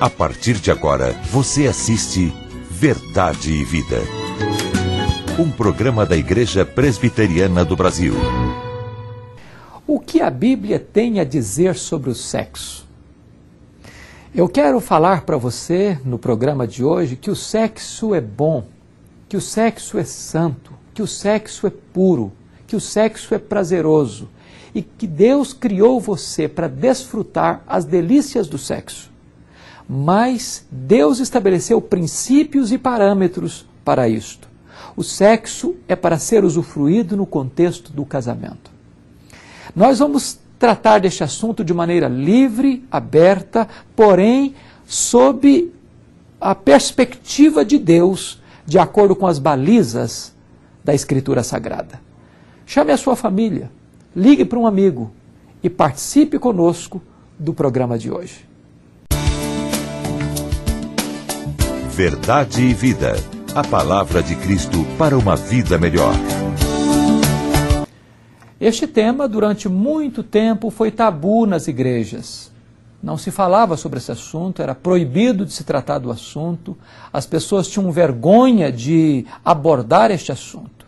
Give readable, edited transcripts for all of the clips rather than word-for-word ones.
A partir de agora, você assiste Verdade e Vida. Um programa da Igreja Presbiteriana do Brasil. O que a Bíblia tem a dizer sobre o sexo? Eu quero falar para você, no programa de hoje, que o sexo é bom, que o sexo é santo, que o sexo é puro, que o sexo é prazeroso e que Deus criou você para desfrutar as delícias do sexo. Mas Deus estabeleceu princípios e parâmetros para isto. O sexo é para ser usufruído no contexto do casamento. Nós vamos tratar deste assunto de maneira livre, aberta, porém sob a perspectiva de Deus, de acordo com as balizas da Escritura Sagrada. Chame a sua família, ligue para um amigo e participe conosco do programa de hoje. Verdade e Vida. A palavra de Cristo para uma vida melhor. Este tema, durante muito tempo, foi tabu nas igrejas. Não se falava sobre esse assunto, era proibido de se tratar do assunto. As pessoas tinham vergonha de abordar este assunto.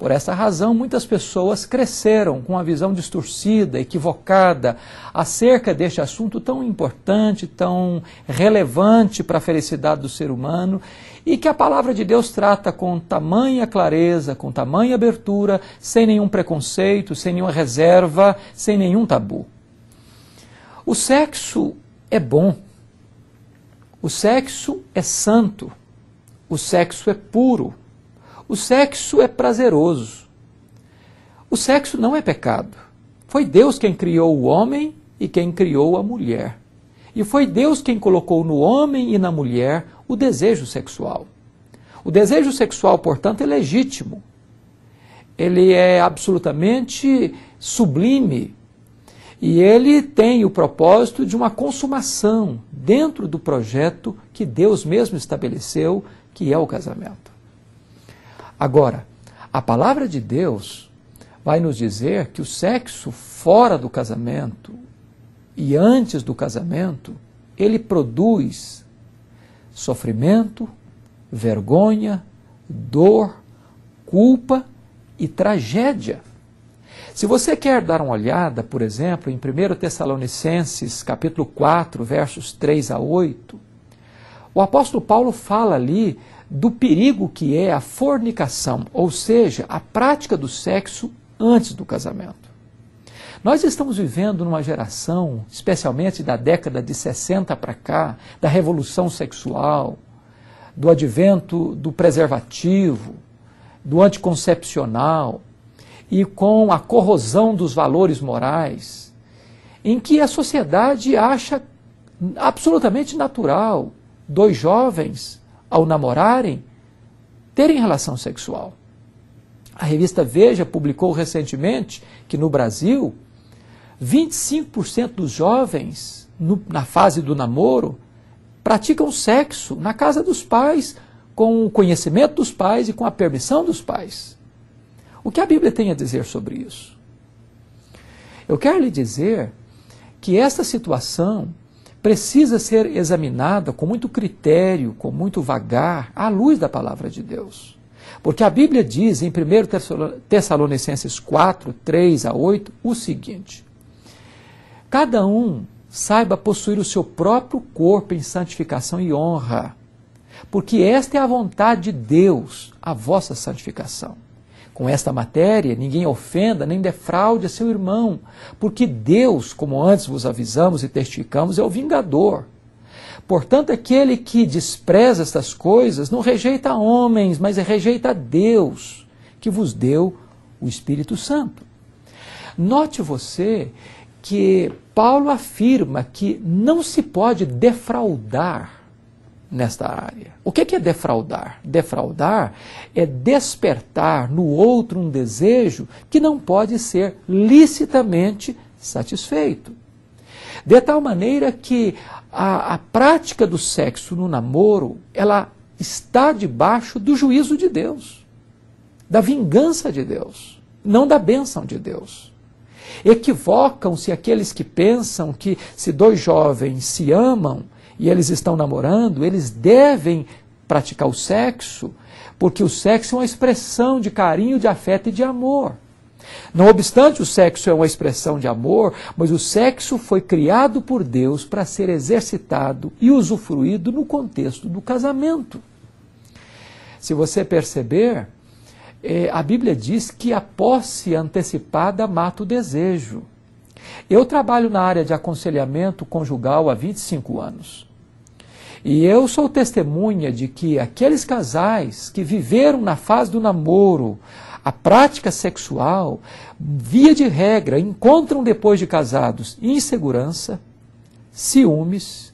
Por essa razão, muitas pessoas cresceram com uma visão distorcida, equivocada, acerca deste assunto tão importante, tão relevante para a felicidade do ser humano, e que a palavra de Deus trata com tamanha clareza, com tamanha abertura, sem nenhum preconceito, sem nenhuma reserva, sem nenhum tabu. O sexo é bom, o sexo é santo, o sexo é puro. O sexo é prazeroso. O sexo não é pecado. Foi Deus quem criou o homem e quem criou a mulher. E foi Deus quem colocou no homem e na mulher o desejo sexual. O desejo sexual, portanto, é legítimo. Ele é absolutamente sublime. E ele tem o propósito de uma consumação dentro do projeto que Deus mesmo estabeleceu, que é o casamento. Agora, a palavra de Deus vai nos dizer que o sexo fora do casamento e antes do casamento, ele produz sofrimento, vergonha, dor, culpa e tragédia. Se você quer dar uma olhada, por exemplo, em 1 Tessalonicenses, capítulo 4, versos 3 a 8, o apóstolo Paulo fala ali do perigo que é a fornicação, ou seja, a prática do sexo antes do casamento. Nós estamos vivendo numa geração, especialmente da década de 60 para cá, da revolução sexual, do advento do preservativo, do anticoncepcional, e com a corrosão dos valores morais, em que a sociedade acha absolutamente natural dois jovens, ao namorarem, terem relação sexual. A revista Veja publicou recentemente que no Brasil, 25% dos jovens, na fase do namoro, praticam sexo na casa dos pais, com o conhecimento dos pais e com a permissão dos pais. O que a Bíblia tem a dizer sobre isso? Eu quero lhe dizer que esta situação precisa ser examinada com muito critério, com muito vagar, à luz da palavra de Deus. Porque a Bíblia diz em 1 Tessalonicenses 4, 3 a 8, o seguinte: cada um saiba possuir o seu próprio corpo em santificação e honra, porque esta é a vontade de Deus, a vossa santificação. Com esta matéria, ninguém ofenda nem defraude a seu irmão, porque Deus, como antes vos avisamos e testificamos, é o vingador. Portanto, aquele que despreza estas coisas não rejeita homens, mas rejeita a Deus, que vos deu o Espírito Santo. Note você que Paulo afirma que não se pode defraudar nesta área. O que é defraudar? Defraudar é despertar no outro um desejo que não pode ser licitamente satisfeito. De tal maneira que a prática do sexo no namoro, ela está debaixo do juízo de Deus, da vingança de Deus, não da bênção de Deus. Equivocam-se aqueles que pensam que se dois jovens se amam, e eles estão namorando, eles devem praticar o sexo, porque o sexo é uma expressão de carinho, de afeto e de amor. Não obstante, o sexo é uma expressão de amor, mas o sexo foi criado por Deus para ser exercitado e usufruído no contexto do casamento. Se você perceber, a Bíblia diz que a posse antecipada mata o desejo. Eu trabalho na área de aconselhamento conjugal há 25 anos. E eu sou testemunha de que aqueles casais que viveram na fase do namoro a prática sexual, via de regra, encontram depois de casados insegurança, ciúmes,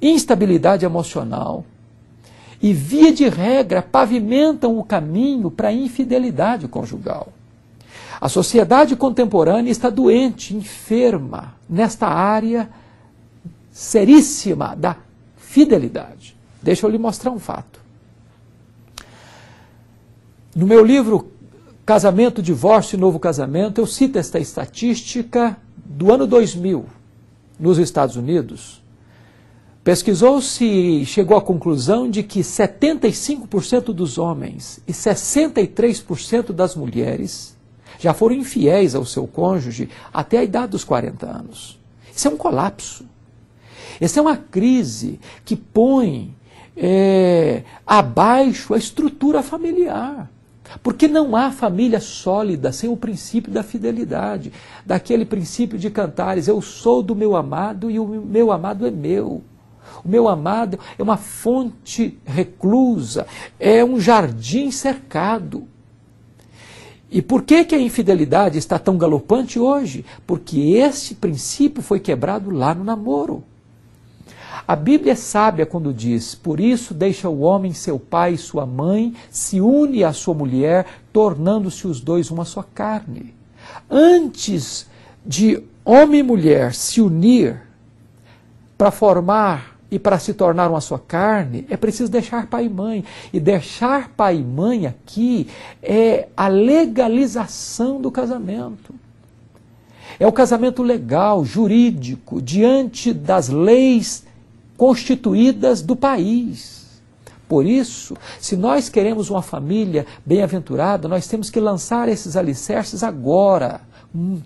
instabilidade emocional e, via de regra, pavimentam o caminho para a infidelidade conjugal. A sociedade contemporânea está doente, enferma, nesta área seríssima da fidelidade. Deixa eu lhe mostrar um fato. No meu livro Casamento, Divórcio e Novo Casamento, eu cito esta estatística do ano 2000, nos Estados Unidos. Pesquisou-se e chegou à conclusão de que 75% dos homens e 63% das mulheres já foram infiéis ao seu cônjuge até a idade dos 40 anos. Isso é um colapso. Essa é uma crise que põe abaixo a estrutura familiar. Porque não há família sólida sem o princípio da fidelidade, daquele princípio de Cantares, eu sou do meu amado e o meu amado é meu. O meu amado é uma fonte reclusa, é um jardim cercado. E por que a infidelidade está tão galopante hoje? Porque esse princípio foi quebrado lá no namoro. A Bíblia é sábia quando diz, por isso deixa o homem seu pai e sua mãe, se une à sua mulher, tornando-se os dois uma só carne. Antes de homem e mulher se unir para formar e para se tornar uma só carne, é preciso deixar pai e mãe. E deixar pai e mãe aqui é a legalização do casamento. É o casamento legal, jurídico, diante das leis constituídas do país. Por isso, se nós queremos uma família bem-aventurada, nós temos que lançar esses alicerces agora,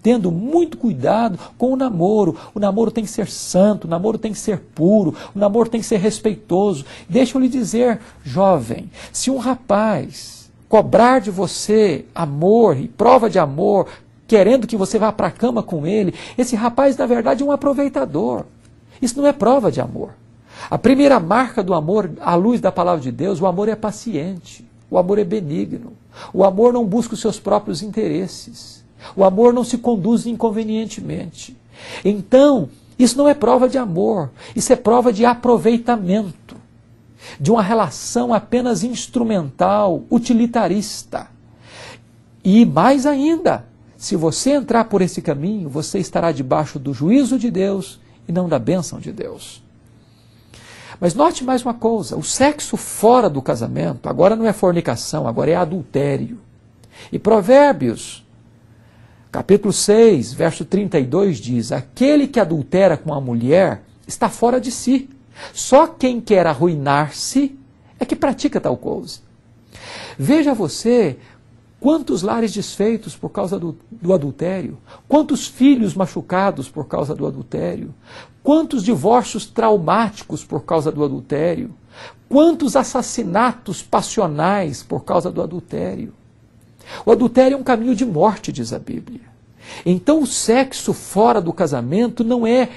tendo muito cuidado com o namoro. O namoro tem que ser santo, o namoro tem que ser puro, o namoro tem que ser respeitoso. Deixa eu lhe dizer, jovem, se um rapaz cobrar de você amor e prova de amor, querendo que você vá para a cama com ele, esse rapaz, na verdade, é um aproveitador. Isso não é prova de amor. A primeira marca do amor, à luz da palavra de Deus, o amor é paciente, o amor é benigno, o amor não busca os seus próprios interesses, o amor não se conduz inconvenientemente. Então, isso não é prova de amor, isso é prova de aproveitamento, de uma relação apenas instrumental, utilitarista. E mais ainda, se você entrar por esse caminho, você estará debaixo do juízo de Deus e não da bênção de Deus. Mas note mais uma coisa, o sexo fora do casamento, agora não é fornicação, agora é adultério. E Provérbios, capítulo 6, verso 32 diz, aquele que adultera com a mulher está fora de si. Só quem quer arruinar-se é que pratica tal coisa. Veja você quantos lares desfeitos por causa do adultério, quantos filhos machucados por causa do adultério, quantos divórcios traumáticos por causa do adultério, quantos assassinatos passionais por causa do adultério. O adultério é um caminho de morte, diz a Bíblia. Então o sexo fora do casamento não é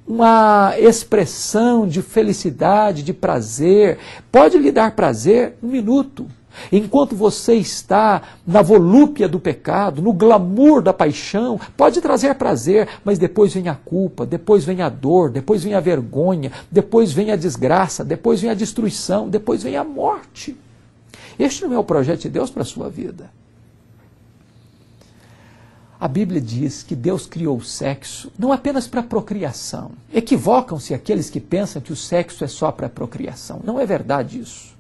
uma expressão de felicidade, de prazer. Pode lhe dar prazer um minuto. Enquanto você está na volúpia do pecado, no glamour da paixão, pode trazer prazer, mas depois vem a culpa, depois vem a dor, depois vem a vergonha, depois vem a desgraça, depois vem a destruição, depois vem a morte. Este não é o projeto de Deus para a sua vida. A Bíblia diz que Deus criou o sexo não apenas para procriação. Equivocam-se aqueles que pensam que o sexo é só para procriação. Não é verdade isso.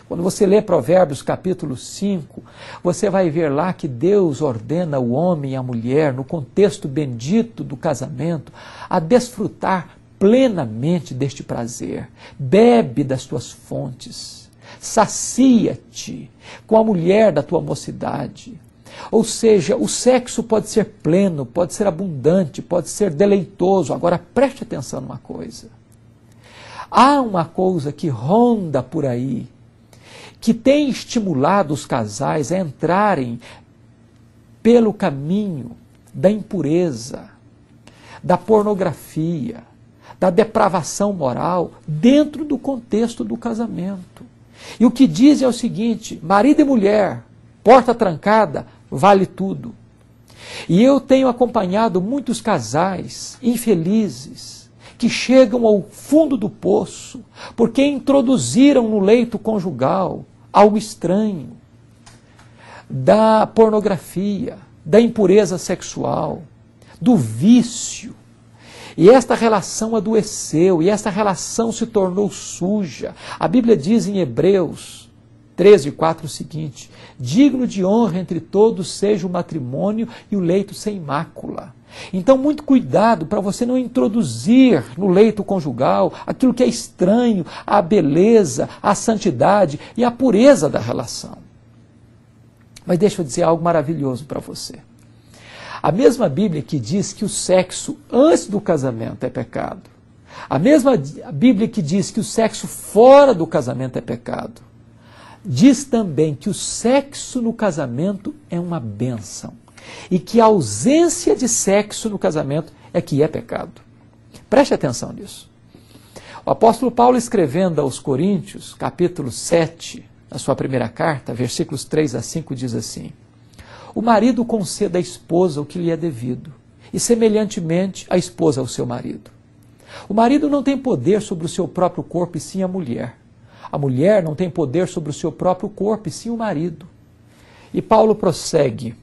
Quando você lê Provérbios capítulo 5, você vai ver lá que Deus ordena o homem e a mulher, no contexto bendito do casamento, a desfrutar plenamente deste prazer, bebe das tuas fontes, sacia-te com a mulher da tua mocidade. Ou seja, o sexo pode ser pleno, pode ser abundante, pode ser deleitoso. Agora preste atenção numa coisa. Há uma coisa que ronda por aí, que tem estimulado os casais a entrarem pelo caminho da impureza, da pornografia, da depravação moral, dentro do contexto do casamento. E o que dizem é o seguinte: marido e mulher, porta trancada, vale tudo. E eu tenho acompanhado muitos casais infelizes que chegam ao fundo do poço porque introduziram no leito conjugal algo estranho, da pornografia, da impureza sexual, do vício. E esta relação adoeceu, e esta relação se tornou suja. A Bíblia diz em Hebreus 13:4 o seguinte: digno de honra entre todos seja o matrimônio e o leito sem mácula. Então, muito cuidado para você não introduzir no leito conjugal aquilo que é estranho à beleza, à santidade e à pureza da relação. Mas deixa eu dizer algo maravilhoso para você. A mesma Bíblia que diz que o sexo antes do casamento é pecado, a mesma Bíblia que diz que o sexo fora do casamento é pecado, diz também que o sexo no casamento é uma bênção e que a ausência de sexo no casamento é que é pecado. Preste atenção nisso. O apóstolo Paulo, escrevendo aos Coríntios, capítulo 7, na sua primeira carta, versículos 3 a 5, diz assim: o marido conceda à esposa o que lhe é devido, e semelhantemente a esposa ao seu marido. O marido não tem poder sobre o seu próprio corpo, e sim a mulher. A mulher não tem poder sobre o seu próprio corpo, e sim o marido. E Paulo prossegue: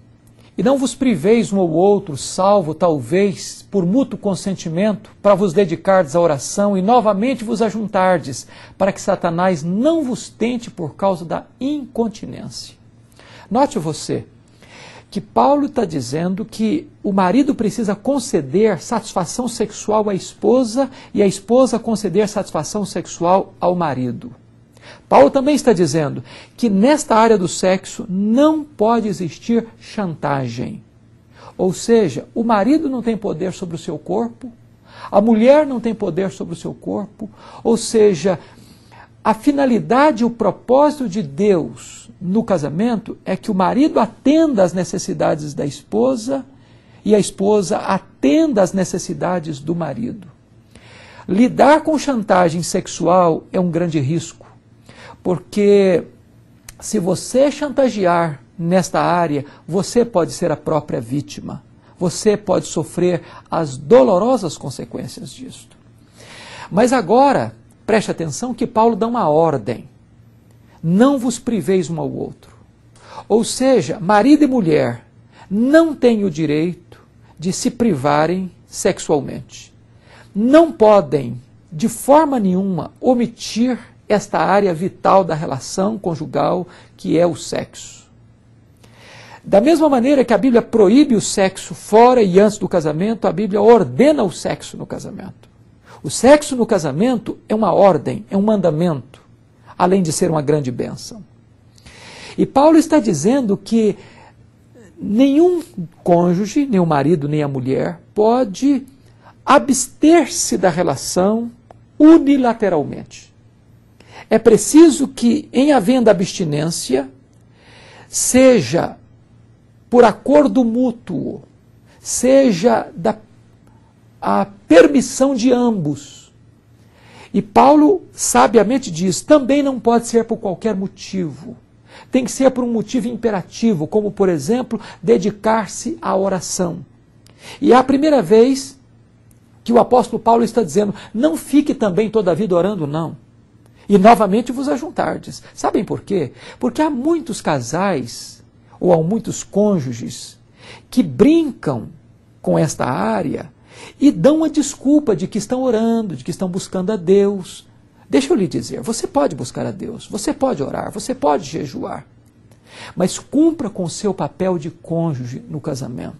e não vos priveis um ou outro, salvo talvez por mútuo consentimento, para vos dedicardes à oração e novamente vos ajuntardes, para que Satanás não vos tente por causa da incontinência. Note você que Paulo está dizendo que o marido precisa conceder satisfação sexual à esposa e a esposa conceder satisfação sexual ao marido. Paulo também está dizendo que nesta área do sexo não pode existir chantagem. Ou seja, o marido não tem poder sobre o seu corpo, a mulher não tem poder sobre o seu corpo, ou seja, a finalidade e o propósito de Deus no casamento é que o marido atenda às necessidades da esposa e a esposa atenda às necessidades do marido. Lidar com chantagem sexual é um grande risco, porque se você chantagear nesta área, você pode ser a própria vítima. Você pode sofrer as dolorosas consequências disto. Mas agora, preste atenção que Paulo dá uma ordem: não vos priveis um ao outro. Ou seja, marido e mulher não têm o direito de se privarem sexualmente. Não podem, de forma nenhuma, omitir esta área vital da relação conjugal, que é o sexo. Da mesma maneira que a Bíblia proíbe o sexo fora e antes do casamento, a Bíblia ordena o sexo no casamento. O sexo no casamento é uma ordem, é um mandamento, além de ser uma grande bênção. E Paulo está dizendo que nenhum cônjuge, nem o marido, nem a mulher, pode abster-se da relação unilateralmente. É preciso que, em havendo abstinência, seja por acordo mútuo, seja a permissão de ambos. E Paulo sabiamente diz, também não pode ser por qualquer motivo. Tem que ser por um motivo imperativo, como, por exemplo, dedicar-se à oração. E é a primeira vez que o apóstolo Paulo está dizendo, não fique também toda a vida orando, não. E novamente vos ajuntardes. Sabem por quê? Porque há muitos casais, ou há muitos cônjuges, que brincam com esta área e dão a desculpa de que estão orando, de que estão buscando a Deus. Deixa eu lhe dizer, você pode buscar a Deus, você pode orar, você pode jejuar, mas cumpra com o seu papel de cônjuge no casamento.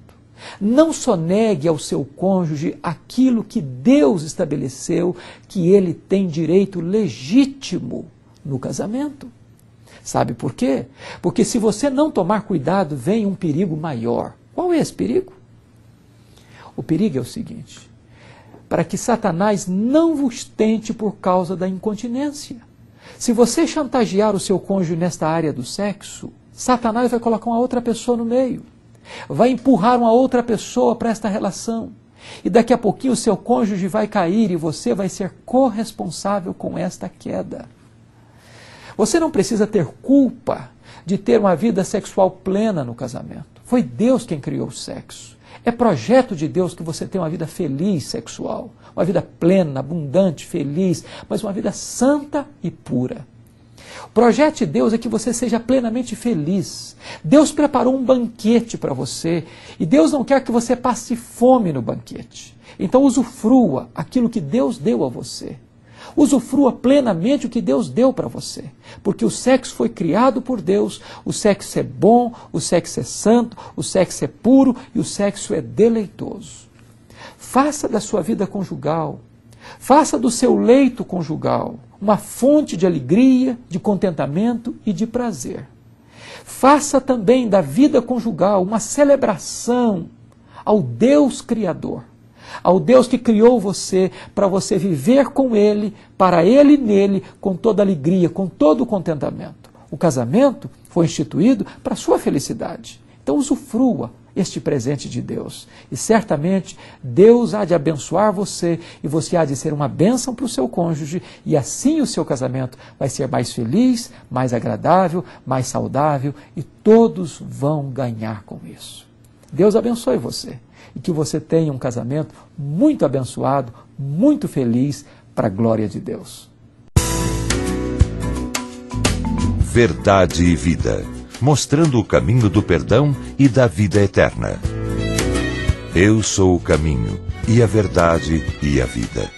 Não sonegue ao seu cônjuge aquilo que Deus estabeleceu que ele tem direito legítimo no casamento. Sabe por quê? Porque se você não tomar cuidado, vem um perigo maior. Qual é esse perigo? O perigo é o seguinte: para que Satanás não vos tente por causa da incontinência. Se você chantagear o seu cônjuge nesta área do sexo, Satanás vai colocar uma outra pessoa no meio. Vai empurrar uma outra pessoa para esta relação. E daqui a pouquinho o seu cônjuge vai cair e você vai ser corresponsável com esta queda. Você não precisa ter culpa de ter uma vida sexual plena no casamento. Foi Deus quem criou o sexo. É projeto de Deus que você tenha uma vida feliz sexual, uma vida plena, abundante, feliz, mas uma vida santa e pura. O projeto de Deus é que você seja plenamente feliz. Deus preparou um banquete para você e Deus não quer que você passe fome no banquete. Então usufrua aquilo que Deus deu a você. Usufrua plenamente o que Deus deu para você. Porque o sexo foi criado por Deus, o sexo é bom, o sexo é santo, o sexo é puro e o sexo é deleitoso. Faça da sua vida conjugal, faça do seu leito conjugal uma fonte de alegria, de contentamento e de prazer. Faça também da vida conjugal uma celebração ao Deus Criador, ao Deus que criou você para você viver com Ele, para Ele e nele, com toda alegria, com todo o contentamento. O casamento foi instituído para a sua felicidade. Então usufrua este presente de Deus. E certamente Deus há de abençoar você e você há de ser uma bênção para o seu cônjuge e assim o seu casamento vai ser mais feliz, mais agradável, mais saudável e todos vão ganhar com isso. Deus abençoe você e que você tenha um casamento muito abençoado, muito feliz para a glória de Deus. Verdade e Vida, mostrando o caminho do perdão e da vida eterna. Eu sou o caminho, e a verdade, e a vida.